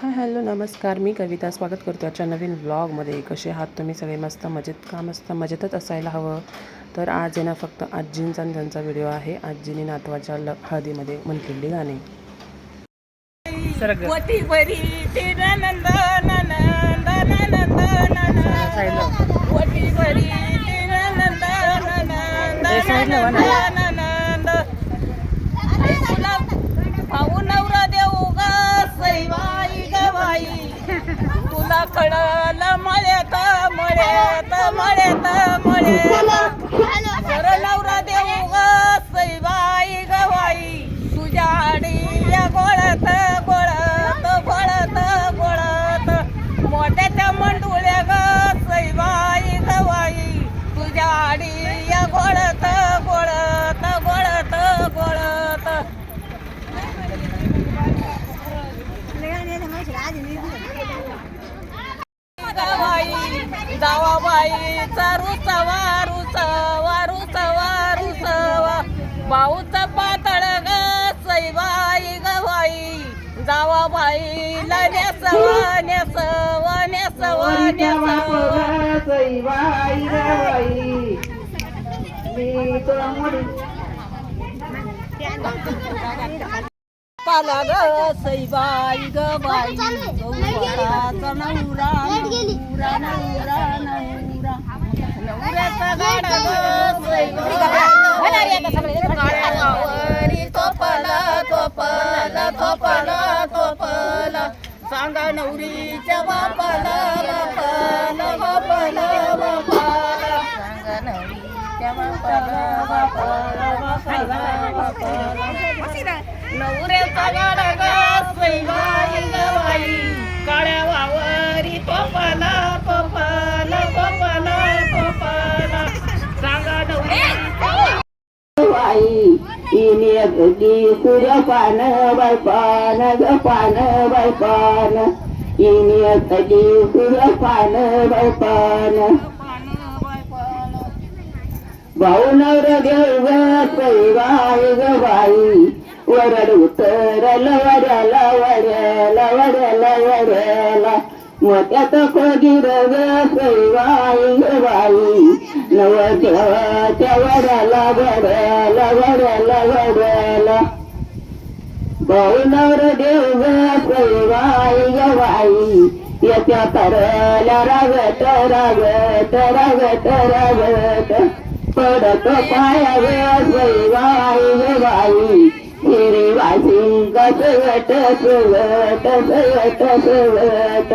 Hi hello नमस्कार, मी कविता स्वागत करतो आजच्या नवीन व्लॉगमध्ये. कसे आहात तुम्ही सगळे? मस्त मजेत का? मस्त मजेतच असायला हवं. तर आज आहे ना फक्त आजींचा आणि त्यांचा व्हिडिओ आहे. आजीने नातवाच्या हळदीमध्ये म्हटलेली गाणे. भाऊ नवरा देऊ ग सईबाई ग बाई, तुला कळलं मळ्यात मळ्यात मळ्यात मळ्यात, जर नवरा देऊ ग सईबाई ग बाई, तुझ्या आडी या गोळत गोळत गोळत गोळत, मोठ्याच्या मंडुळ्या ग सईबाई ग बाई, तुझ्या आडी या गोळत गोळत गोळत गोळत. जावाबाई चारू सवारू सवारू सवारू सवा, भाऊचा पातळ ग सईबाई ग बाई, जावाबाई नेसवा नेसवा नेसवा नेसवा सईबाई ग बाई, मी पाला ग सईबाई ग बाई, गौराचा नवरा नवरा नवरा नवरा, नवऱ्याचा गाडा ग सईबाई, काळ्यावरी तोपला तोपला तोपला तोपला, सांगा नवरीच्या बापाला बापाला बापाला बापाला, सांगा नवरीच्या बापाला बापाला बापाला बापाला, नवऱ्याचा गाडा ग सईबाई ग बाई, काळ्या वावरी तोपाला तोपाला तोपाला तोपाला, सांगा नवरी बाई, इने गदी सूर्यपान बायपान ग पान बायपान, इने गदी सूर्यपान बायपान, भाऊ नवर देव ग सईबाई ग बाई, वरड उतरल वड्याला वड्याला वड्याला वड्याला, मोत्यात खोगीर ग सईबाई ग बाई, नवरदेवाच्या वड्याला वड्याला वड्याला वड्याला, भाऊ नवर देव ग सईबाई ग बाई, याच्या तरल्या रागत रागत रागत रागत, पडत पाया ग सईबाई ग बाई, हिरे वासिंग सवट सवट सवट सवट,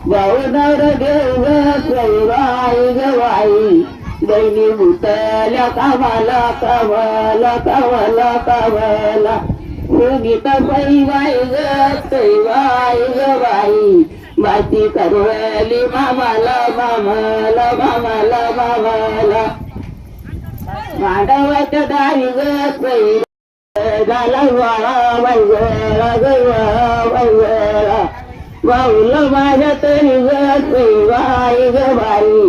भाऊ नवर देव ग सईबाई ग बाई, बहिणी उतरल्या कामाला कामाला कामाला कामाला, सुगीता सईबाई ग सईबाई ग बाई, बाती करवली मामाला मामाला मामाला मामाला, मांडवाच्या दारी ग सई झाला वाळा वैगळा गळा वैगळा, भाऊला माझ्या तरी ग सईबाई ग बाई,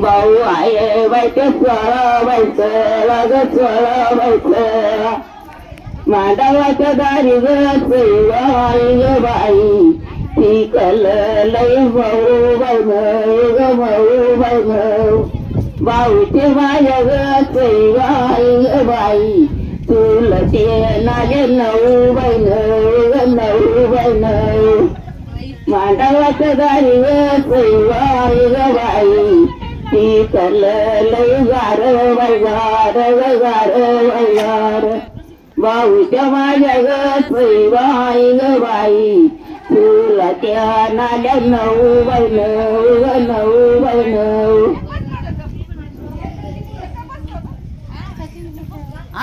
भाऊ आहे बायके स्वळा बैसळा ग स्वळा बैसळा, मांडवाच्या दारी ग सईबाई ग बाई, ती कल लय भाऊ बैमऊ ग भाऊ बैमऊ, भाऊचे माझ्या ग सईबाई ग बाई, तुलते नागे नऊ बैनऊ नऊ बैनऊ, मांडवाच्या दारी ग सईबाई ग बाई, ती कल लय गार वैगार वैगार वैगार, भाऊच्या माझ्या ग सईबाई ग बाई, तुलत्या नाग्या नऊ बैनऊ नऊ बैनऊ.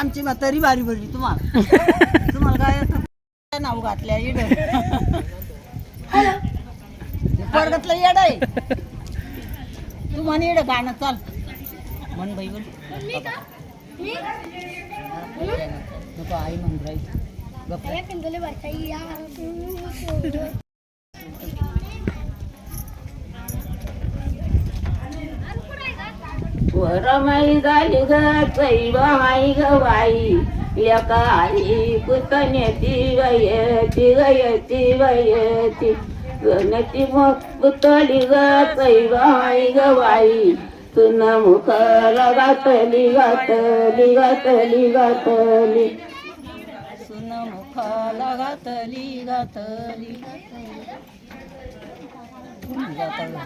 आमची म्हातारी भारी भरली तुम्हाला तुम्हाला काय नाव घातल्या इड परगतलं येड आहे तू म्हणे येड गाणं चाल म्हण बाई बोल नको आई म्हण राहायची वरमाई झाली ग सईबाई ग बाई, एका आई पुतण्याची वयची गयची वयची गणती मग पुतळी गाई गवाई तुन मुखाला घातली घातली घातली घातली सुन मुखाला घातली घातली म्हणते ना.